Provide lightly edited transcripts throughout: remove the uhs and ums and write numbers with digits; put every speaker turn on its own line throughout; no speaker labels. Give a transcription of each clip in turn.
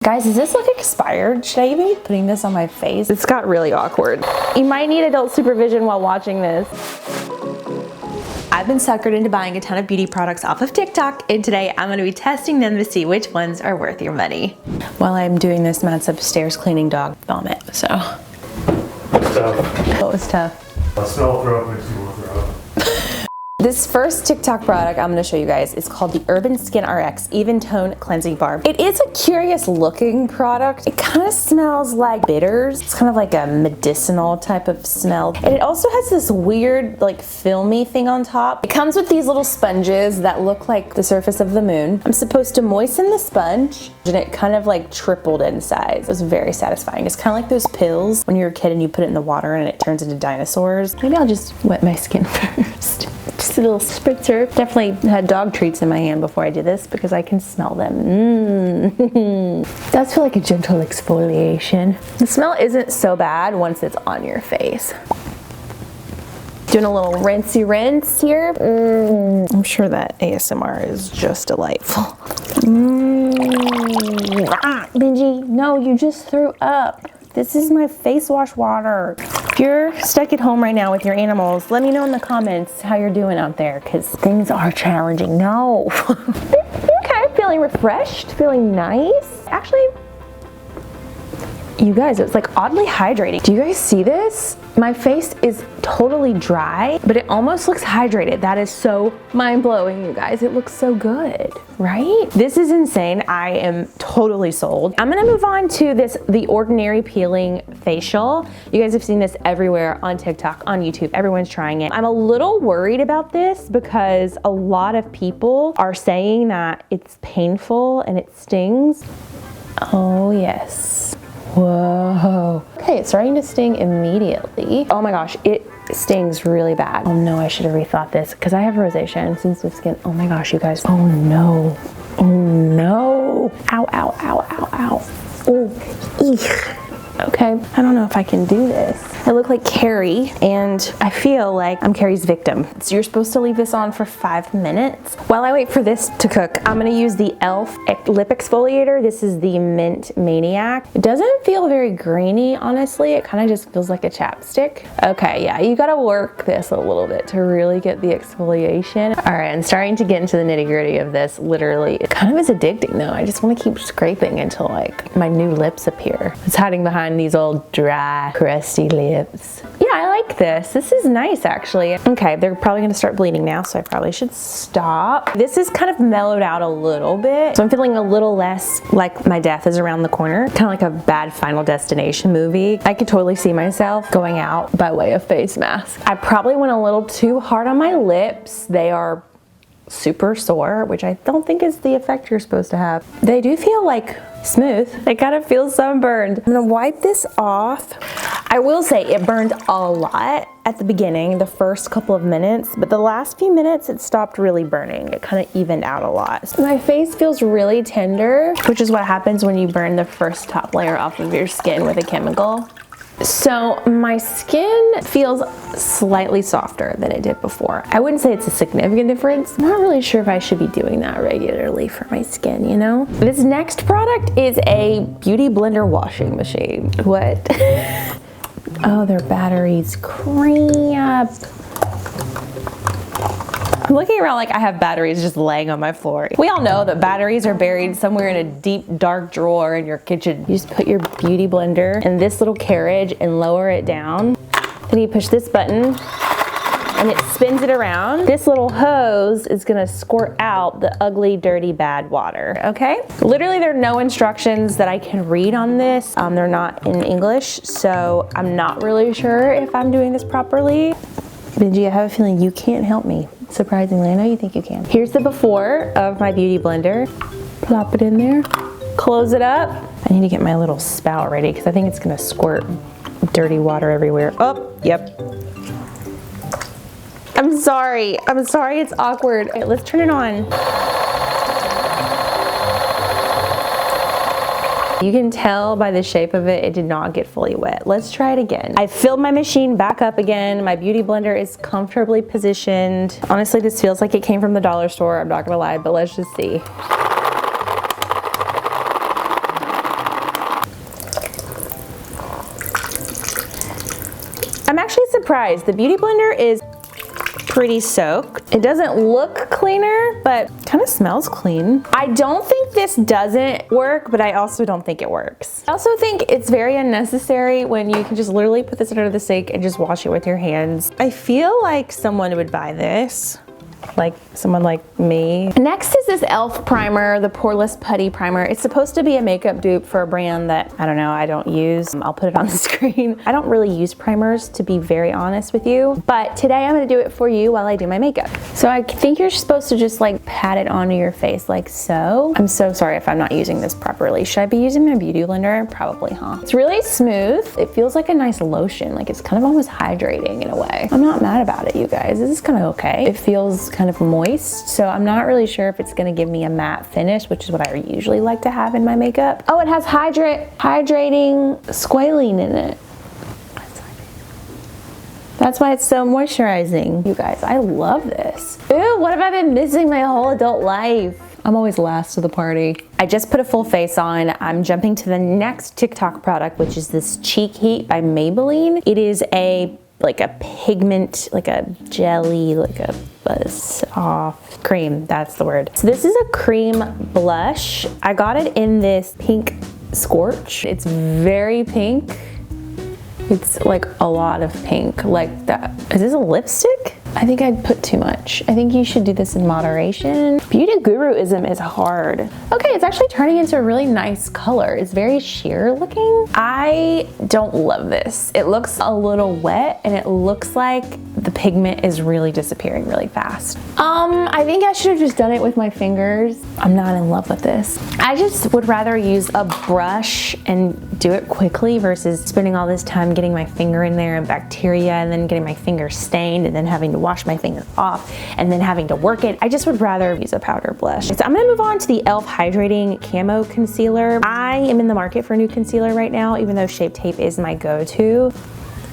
Guys, does this look expired? Should I even be putting this on my face? It's got really awkward. You might need adult supervision while watching this. I've been suckered into buying a ton of beauty products off of TikTok, and today I'm gonna be testing them to see which ones are worth your money. While I'm doing this, Matt's upstairs cleaning dog vomit, so.
Tough.
What was tough?
A smell throw up makes you want to throw up.
This first TikTok product I'm gonna show you guys is called the Urban Skin RX Even Tone Cleansing Bar. It is a curious looking product. It kind of smells like bitters. It's kind of like a medicinal type of smell. And it also has this weird like filmy thing on top. It comes with these little sponges that look like the surface of the moon. I'm supposed to moisten the sponge and it kind of like tripled in size. It was very satisfying. It's kind of like those pills when you're a kid and you put it in the water and it turns into dinosaurs. Maybe I'll just wet my skin first. Just a little spritzer. Definitely had dog treats in my hand before I did this because I can smell them. Does feel like a gentle exfoliation. The smell isn't so bad once it's on your face. Doing a little rinsey rinse here. I'm sure that ASMR is just delightful. Benji, no, you just threw up. This is my face wash water. If you're stuck at home right now with your animals, let me know in the comments how you're doing out there, because things are challenging. No. Okay, feeling refreshed, feeling nice. Actually, you guys, it's like oddly hydrating. Do you guys see this? My face is totally dry, but it almost looks hydrated. That is so mind-blowing, you guys. It looks so good, right? This is insane. I am totally sold. I'm gonna move on to this, the Ordinary Peeling Facial. You guys have seen this everywhere on TikTok, on YouTube. Everyone's trying it. I'm a little worried about this because a lot of people are saying that it's painful and it stings. Oh, yes. Whoa. Okay, it's starting to sting immediately. Oh my gosh, it stings really bad. Oh no, I should have rethought this because I have rosacea and sensitive skin. Oh my gosh, you guys. Oh no. Oh no. Ow, ow, ow, ow, ow. Oh, eek. Okay, I don't know if I can do this. I look like Carrie and I feel like I'm Carrie's victim. So you're supposed to leave this on for 5 minutes. While I wait for this to cook, I'm gonna use the e.l.f. lip exfoliator. This is the Mint Maniac. It doesn't feel very grainy, honestly. It kind of just feels like a chapstick. Okay, yeah, you gotta work this a little bit to really get the exfoliation. All right, I'm starting to get into the nitty gritty of this. Literally, it kind of is addicting though. I just wanna keep scraping until like my new lips appear. It's hiding behind these old dry, crusty lips. Yeah, I like this. This is nice, actually. Okay, they're probably gonna start bleeding now, so I probably should stop. This is kind of mellowed out a little bit, so I'm feeling a little less like my death is around the corner. Kind of like a bad Final Destination movie. I could totally see myself going out by way of face mask. I probably went a little too hard on my lips. They are super sore, which I don't think is the effect you're supposed to have. They do feel like smooth. They kind of feel sunburned. I'm gonna wipe this off. I will say it burned a lot at the beginning, the first couple of minutes, but the last few minutes it stopped really burning. It kind of evened out a lot. My face feels really tender, which is what happens when you burn the first top layer off of your skin with a chemical. So my skin feels slightly softer than it did before. I wouldn't say it's a significant difference. I'm not really sure if I should be doing that regularly for my skin, you know? This next product is a beauty blender washing machine. What? Oh, their batteries. Crap. I'm looking around like I have batteries just laying on my floor. We all know that batteries are buried somewhere in a deep, dark drawer in your kitchen. You just put your beauty blender in this little carriage and lower it down. Then you push this button and it spins it around. This little hose is gonna squirt out the ugly, dirty, bad water, okay? Literally, there are no instructions that I can read on this. They're not in English, so I'm not really sure if I'm doing this properly. Benji, I have a feeling you can't help me. Surprisingly, I know you think you can. Here's the before of my beauty blender. Plop it in there, close it up. I need to get my little spout ready because I think it's gonna squirt dirty water everywhere. Oh, yep. I'm sorry, it's awkward. Okay, let's turn it on. You can tell by the shape of it, it did not get fully wet. Let's try it again. I filled my machine back up again. My beauty blender is comfortably positioned. Honestly, this feels like it came from the dollar store. I'm not gonna lie, but let's just see. surprised. The Beauty Blender is pretty soaked. It doesn't look cleaner, but kind of smells clean. I don't think this doesn't work, but I also don't think it works. I also think it's very unnecessary when you can just literally put this under the sink and just wash it with your hands. I feel like someone would buy this. Like someone like me. Next is this e.l.f. primer, the Poreless Putty Primer. It's supposed to be a makeup dupe for a brand that, I don't know, I don't use. I'll put it on the screen. I don't really use primers, to be very honest with you, but today I'm gonna do it for you while I do my makeup. So I think you're supposed to just like pat it onto your face like so. I'm so sorry if I'm not using this properly. Should I be using my Beauty Blender? Probably, huh? It's really smooth. It feels like a nice lotion. Like it's kind of almost hydrating in a way. I'm not mad about it, you guys. This is kind of okay. It feels kind of moist, so I'm not really sure if it's gonna give me a matte finish, which is what I usually like to have in my makeup. Oh, it has hydrating squalene in it. That's why it's so moisturizing. You guys, I love this. Ew, what have I been missing my whole adult life? I'm always last to the party. I just put a full face on. I'm jumping to the next TikTok product, which is this Cheek Heat by Maybelline. It is like a pigment, like a jelly, like a soft cream, that's the word. So this is a cream blush. I got it in this pink scorch. It's very pink. It's like a lot of pink, like that. Is this a lipstick? I think I'd put too much. I think you should do this in moderation. Beauty guruism is hard. Okay, it's actually turning into a really nice color. It's very sheer looking. I don't love this. It looks a little wet and it looks like the pigment is really disappearing really fast. I think I should have just done it with my fingers. I'm not in love with this. I just would rather use a brush and do it quickly versus spending all this time getting my finger in there and bacteria and then getting my finger stained and then having to wash my finger off and then having to work it. I just would rather use a powder blush. So I'm gonna move on to the e.l.f. Hydrating Camo Concealer. I am in the market for a new concealer right now, even though Shape Tape is my go-to.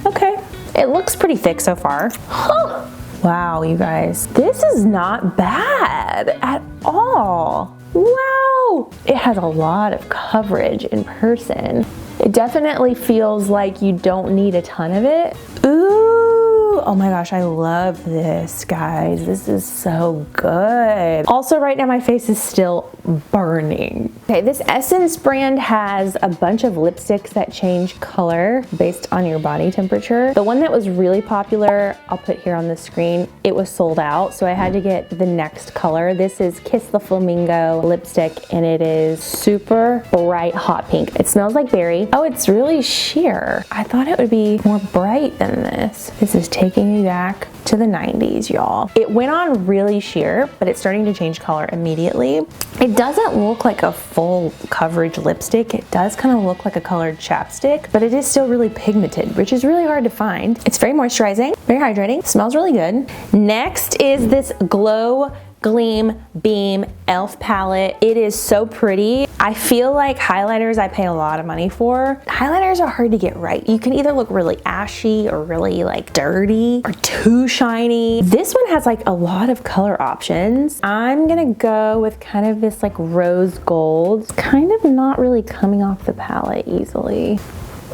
Okay, it looks pretty thick so far. Huh. Wow, you guys, this is not bad at all. Wow, it has a lot of coverage in person. It definitely feels like you don't need a ton of it. Ooh, oh my gosh, I love this, guys. This is so good. Also, right now my face is still burning. Okay, this Essence brand has a bunch of lipsticks that change color based on your body temperature. The one that was really popular, I'll put here on the screen, it was sold out, so I had to get the next color. This is Kiss the Flamingo lipstick, and it is super bright hot pink. It smells like berry. Oh, it's really sheer. I thought it would be more bright than this. This is taking me back to the 90s, y'all. It went on really sheer, but it's starting to change color immediately. It doesn't look like a full coverage lipstick. It does kind of look like a colored chapstick, but it is still really pigmented, which is really hard to find. It's very moisturizing, very hydrating, smells really good. Next is this Glow Gleam Beam e.l.f. palette. It is so pretty. I feel like highlighters I pay a lot of money for. Highlighters are hard to get right. You can either look really ashy or really like dirty or too shiny. This one has like a lot of color options. I'm gonna go with kind of this like rose gold. It's kind of not really coming off the palette easily.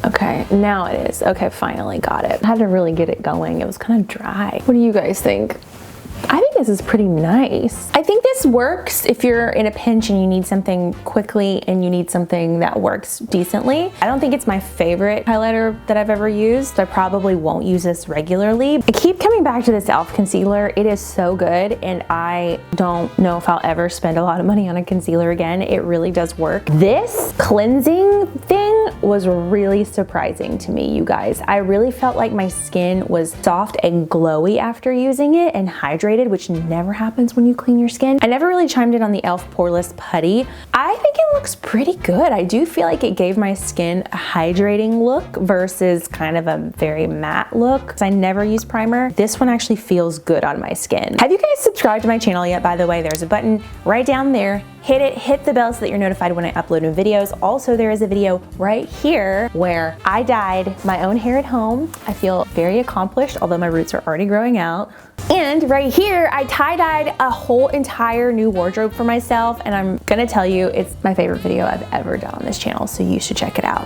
Okay, now it is. Okay, finally got it. I had to really get it going. It was kind of dry. What do you guys think? I think this is pretty nice. I think this works if you're in a pinch and you need something quickly and you need something that works decently. I don't think it's my favorite highlighter that I've ever used. I probably won't use this regularly. I keep coming back to this e.l.f. concealer. It is so good, and I don't know if I'll ever spend a lot of money on a concealer again. It really does work. This cleansing thing was really surprising to me, you guys. I really felt like my skin was soft and glowy after using it and hydrated, which never happens when you clean your skin. I never really chimed in on the e.l.f. Poreless Putty. I think it looks pretty good. I do feel like it gave my skin a hydrating look versus kind of a very matte look. Because I never use primer. This one actually feels good on my skin. Have you guys subscribed to my channel yet? By the way, there's a button right down there. Hit it, hit the bell so that you're notified when I upload new videos. Also, there is a video right here where I dyed my own hair at home. I feel very accomplished, although my roots are already growing out. And right here, I tie-dyed a whole entire new wardrobe for myself, and I'm gonna tell you, it's my favorite video I've ever done on this channel, so you should check it out.